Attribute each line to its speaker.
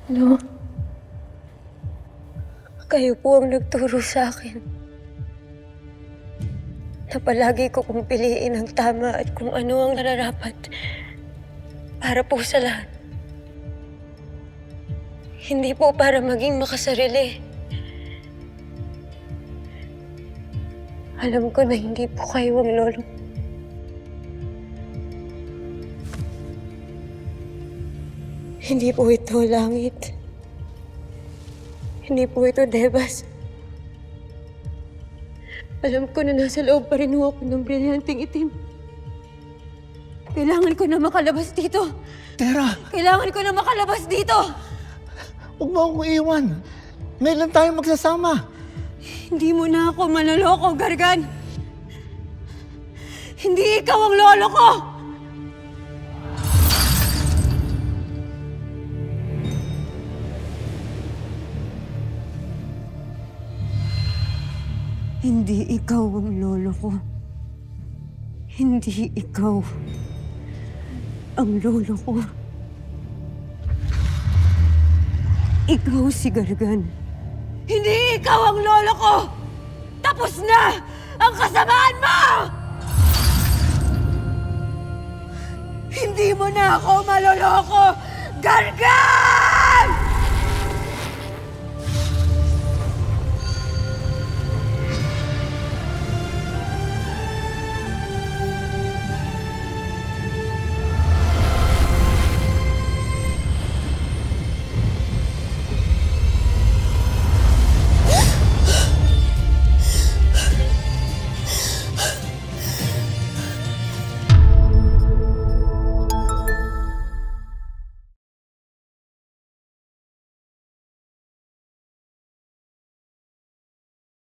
Speaker 1: No? Kayo po ang nagturo sa akin na palagi ko kong piliin ang tama at kung ano ang nararapat para po sa lahat. Hindi po para maging makasarili. Alam ko na hindi po kayo ang lolo. Hindi po ito langit. Hindi po ito Debas. Alam ko na nasa loob pa rin ako ng brilyanteng itim. Kailangan ko na makalabas dito.
Speaker 2: Tara,
Speaker 1: Kailangan ko na makalabas dito.
Speaker 2: huwag mo akong iiwan. Ngayon lang tayo magsasama.
Speaker 1: Hindi mo na ako manloloko, Gargan. Hindi ikaw ang lolo ko! Hindi ikaw ang lolo ko. Hindi ikaw ang lolo ko. Ikaw si Gargan. Hindi ikaw ang lolo ko! Tapos na ang kasamaan mo! Hindi mo na ako maloloko, Gargan!